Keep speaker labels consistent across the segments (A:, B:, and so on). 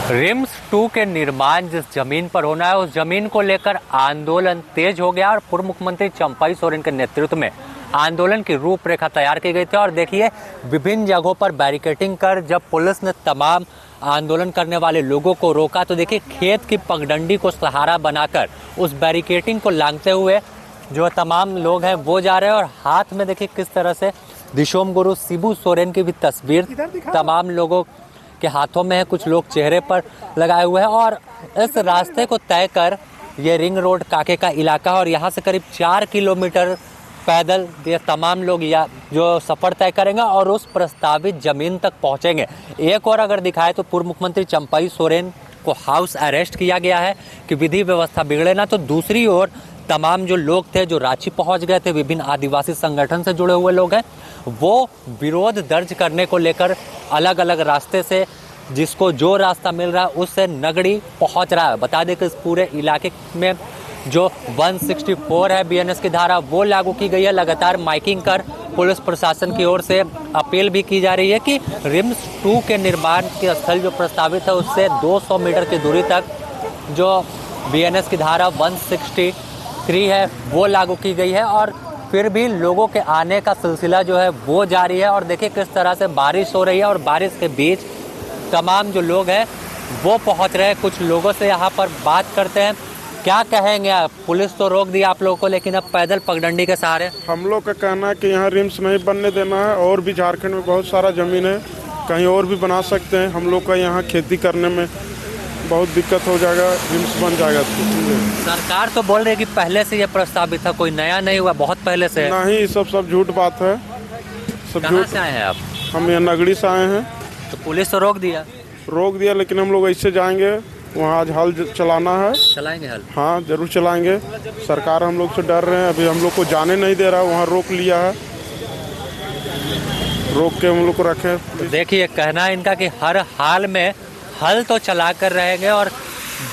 A: RIMS 2 के निर्माण जिस जमीन पर होना है उस जमीन को लेकर आंदोलन तेज हो गया और पूर्व मुख्यमंत्री चंपाई सोरेन के नेतृत्व में आंदोलन की रूपरेखा तैयार की गई थी। और देखिए विभिन्न जगहों पर बैरिकेडिंग कर जब पुलिस ने तमाम आंदोलन करने वाले लोगों को रोका तो देखिए खेत की पगडंडी को सहारा बनाकर उस बैरिकेडिंग को लांघते हुए जो तमाम लोग हैं वो जा रहे हैं। और हाथ में देखिए किस तरह से दिशोम गुरु शिबू सोरेन की भी तस्वीर तमाम लोगों के हाथों में है, कुछ लोग चेहरे पर लगाए हुए हैं। और इस रास्ते को तय कर ये रिंग रोड काके का इलाका है और यहाँ से करीब 4 किलोमीटर पैदल ये तमाम लोग या जो सफ़र तय करेंगे और उस प्रस्तावित ज़मीन तक पहुँचेंगे। एक और अगर दिखाए तो पूर्व मुख्यमंत्री चंपाई सोरेन को हाउस अरेस्ट किया गया है कि विधि व्यवस्था बिगड़े ना, तो दूसरी ओर तमाम जो लोग थे जो रांची पहुंच गए थे, विभिन्न आदिवासी संगठन से जुड़े हुए लोग हैं, वो विरोध दर्ज करने को लेकर अलग अलग रास्ते से जिसको जो रास्ता मिल रहा है उससे नगड़ी पहुंच रहा है। बता दें कि इस पूरे इलाके में जो 164 है बीएनएस की धारा वो लागू की गई है। लगातार माइकिंग कर पुलिस प्रशासन की ओर से अपील भी की जा रही है कि रिम्स 2 के निर्माण के स्थल जो प्रस्तावित है उससे 200 मीटर की दूरी तक जो बीएनएस की धारा 163 है वो लागू की गई है। और फिर भी लोगों के आने का सिलसिला जो है वो जारी है। और देखिए किस तरह से बारिश हो रही है और बारिश के बीच तमाम जो लोग हैं वो पहुंच रहे हैं। कुछ लोगों से यहाँ पर बात करते हैं, क्या कहेंगे आप? पुलिस तो रोक दिया आप लोगों को लेकिन अब पैदल पगडंडी के सहारे
B: हम लोग का कहना है कि यहाँ रिम्स नहीं बनने देना है। और भी झारखंड में बहुत सारा ज़मीन है, कहीं और भी बना सकते हैं। हम लोग का यहाँ खेती करने में बहुत दिक्कत हो जाएगा, रिम्स बन जाएगा तो।
A: सरकार तो बोल रही है कि पहले से ये प्रस्तावित था, कोई नया नहीं हुआ, बहुत पहले से।
B: नहीं, सब झूठ बात है, सब
A: कहाँ
B: झूठ।
A: से आए हैं आप?
B: हम यहाँ नगड़ी से आए हैं।
A: तो पुलिस तो रोक दिया
B: लेकिन हम लोग ऐसे जाएंगे, वहाँ आज हल चलाना है।
A: चलाएंगे हल?
B: हाँ जरूर चलाएंगे। सरकार हम लोग से डर रहे हैं, अभी हम लोग को जाने नहीं दे रहा है, वहाँ रोक लिया है, रोक के हम लोग को रखे।
A: तो देखिए कहना है इनका कि हर हाल में हल तो चला कर रहेंगे और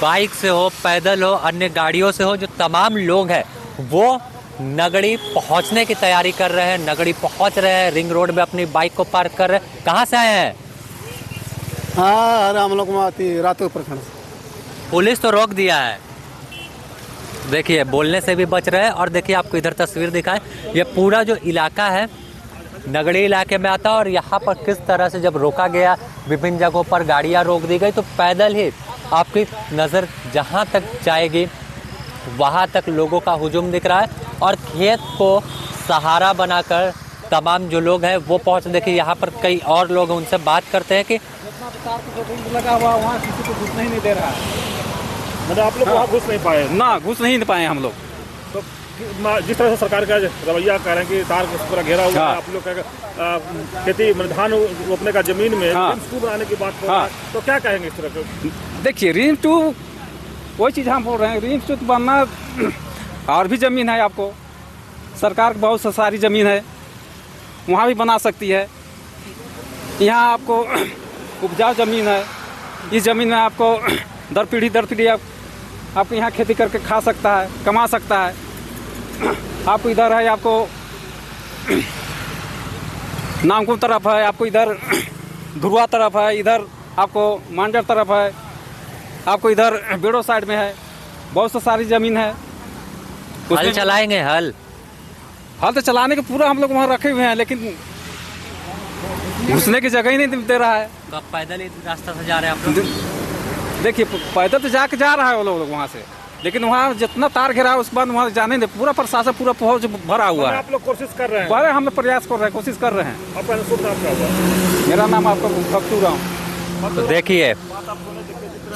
A: बाइक से हो, पैदल हो, अन्य गाड़ियों से हो, जो तमाम लोग हैं वो नगड़ी पहुंचने की तैयारी कर रहे हैं, नगड़ी पहुंच रहे हैं, रिंग रोड में अपनी बाइक को पार्क कर रहे हैं। कहाँ से आए हैं?
C: हाँ, अरे हम लोग रातों प्रखंड से।
A: पुलिस तो रोक दिया है, देखिए बोलने से भी बच रहे हैं। और देखिए आपको इधर तस्वीर दिखाएं, ये पूरा जो इलाका है नगड़ी इलाके में आता है। और यहाँ पर किस तरह से जब रोका गया, विभिन्न जगहों पर गाड़ियाँ रोक दी गई, तो पैदल ही आपकी नज़र जहाँ तक जाएगी वहाँ तक लोगों का हुजूम दिख रहा है। और खेत को सहारा बनाकर तमाम जो लोग हैं वो पहुँच। देखिए यहाँ पर कई और लोग हैं, उनसे बात करते हैं कि
C: लगा हुआ वहाँ किसी को घुसने ही नहीं दे रहा है।
D: मतलब आप लोग वहाँ घुस नहीं पाए?
C: ना, घुस नहीं पाए हम लोग।
D: तो जिस तरह से सरकार का रवैया कह रहे हैं कि तार पूरा घेरा हुआ है, आप लोग का खेती धान रोपने का जमीन में रिम्स 2 बनाने की बात हो रहा है, तो क्या कहेंगे इस तरह से?
C: देखिए रिम्स 2 वही चीज़ हम बोल रहे हैं, रिम्स 2 बनना और भी ज़मीन है आपको, सरकार की बहुत सारी ज़मीन है, वहाँ भी बना सकती है। यहाँ आपको उपजाऊ ज़मीन है, इस ज़मीन में आपको दर पीढ़ी आपको यहाँ खेती करके खा सकता है, कमा सकता है। आपको इधर है, आपको नामकुम तरफ है, आपको इधर धुरवा तरफ है, इधर आपको मांडर तरफ है, आपको इधर बेड़ो साइड में है, बहुत सा सारी ज़मीन है।
A: हल चलाएंगे? हल
C: तो चलाने के पूरा हम लोग वहाँ रखे हुए हैं, लेकिन घुसने की जगह ही नहीं दे रहा है।
A: तो आप पैदल ही रास्ता से जा रहे हैं आप लोग?
C: देखिए पैदल तो जाके जा रहा है वो लोग वहाँ से, लेकिन वहाँ जितना तार घेरा है उसके बाद वहाँ जाने नहीं, पूरा प्रशासन पूरा पहुँच भरा हुआ है।
D: आप लोग कोशिश कर रहे हैं?
C: बड़े हम लोग प्रयास कर रहे हैं, कोशिश कर रहे हैं।
D: आपका शुभ नाम क्या हुआ?
C: मेरा नाम आपको भक्तू राम।
A: तो देखिए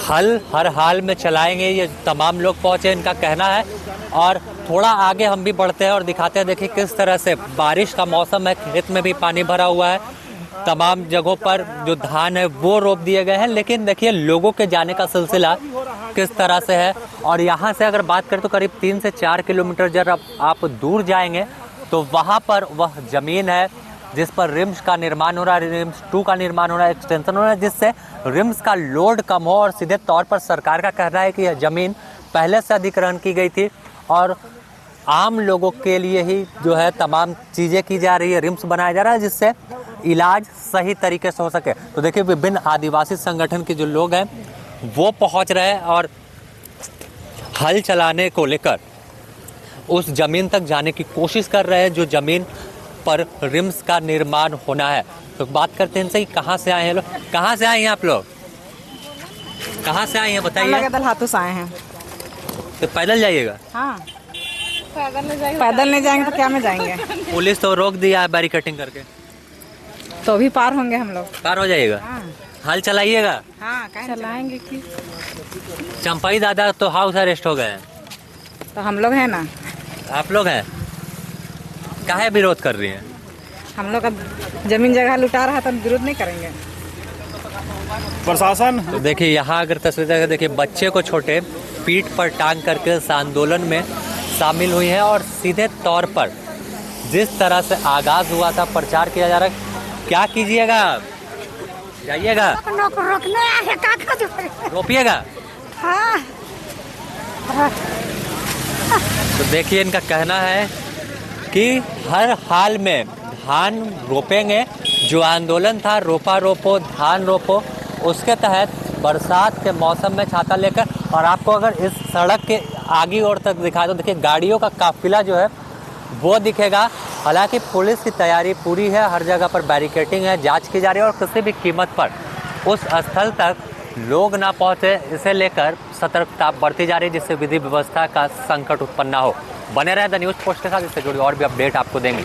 A: हल हर हाल में चलाएंगे, ये तमाम लोग पहुंचे इनका कहना है। और थोड़ा आगे हम भी बढ़ते हैं और दिखाते हैं, देखिए किस तरह से बारिश का मौसम है, खेत में भी पानी भरा हुआ है, तमाम जगहों पर जो धान है वो रोप दिए गए हैं। लेकिन देखिए लोगों के जाने का सिलसिला किस तरह से है। और यहाँ से अगर बात करें तो करीब 3 से 4 किलोमीटर जब आप दूर जाएंगे तो वहाँ पर वह ज़मीन है जिस पर रिम्स का निर्माण हो रहा है, रिम्स 2 का निर्माण हो रहा है, एक्सटेंशन हो रहा है, जिससे रिम्स का लोड कम हो। और सीधे तौर पर सरकार का कहना है कि यह ज़मीन पहले से अधिग्रहण की गई थी और आम लोगों के लिए ही जो है तमाम चीज़ें की जा रही है, रिम्स बनाया जा रहा है जिससे इलाज सही तरीके से हो सके। तो देखिए विभिन्न आदिवासी संगठन के जो लोग हैं वो पहुंच रहे हैं और हल चलाने को लेकर उस जमीन तक जाने की कोशिश कर रहे हैं जो जमीन पर रिम्स का निर्माण होना है। तो बात करते हैं इनसे कि कहाँ से आए हैं लोग, कहाँ से आए हैं आप लोग, कहाँ से आए हैं बताइए।
E: दलहातू से आए हैं।
A: तो पैदल जाइएगा?
E: हाँ, पैदल नहीं जाएंगे तो क्या में जाएंगे?
A: पुलिस तो रोक दिया है बैरिकेटिंग करके।
E: तो भी पार होंगे हम लोग।
A: पार हो जाइएगा?
E: हाँ,
A: हल चलाइएगा?
E: हाँ, चलाएंगे कि
A: चंपाई दादा तो हाउस अरेस्ट हो गए हैं,
E: तो हम लोग हैं ना।
A: आप लोग हैं, काहे विरोध कर रही हैं?
E: हम लोग का जमीन जगह लुटा रहा तो हम विरोध नहीं करेंगे।
D: प्रशासन
A: तो देखिए यहाँ अगर तस्वीर देखिए, देखिए बच्चे को छोटे पीठ पर टांग करके इस आंदोलन में शामिल हुई है और सीधे तौर पर जिस तरह से आगाज हुआ था, प्रचार किया जा रहा है। क्या कीजिएगा? जाइएगा? रोपिएगा?
E: हाँ।
A: तो देखिए इनका कहना है कि हर हाल में धान रोपेंगे। जो आंदोलन था रोपा रोपो धान रोपो, उसके तहत बरसात के मौसम में छाता लेकर, और आपको अगर इस सड़क के आगे और तक दिखा दो, देखिए गाड़ियों का काफिला जो है वो दिखेगा। हालांकि पुलिस की तैयारी पूरी है, हर जगह पर बैरिकेटिंग है, जांच की जा रही है और किसी भी कीमत पर उस स्थल तक लोग ना पहुंचे, इसे लेकर सतर्कता बढ़ती जा रही है, जिससे विधि व्यवस्था का संकट उत्पन्न ना हो। बने रहे द न्यूज़ पोस्ट के साथ, इससे जुड़ी और भी अपडेट आपको देंगे।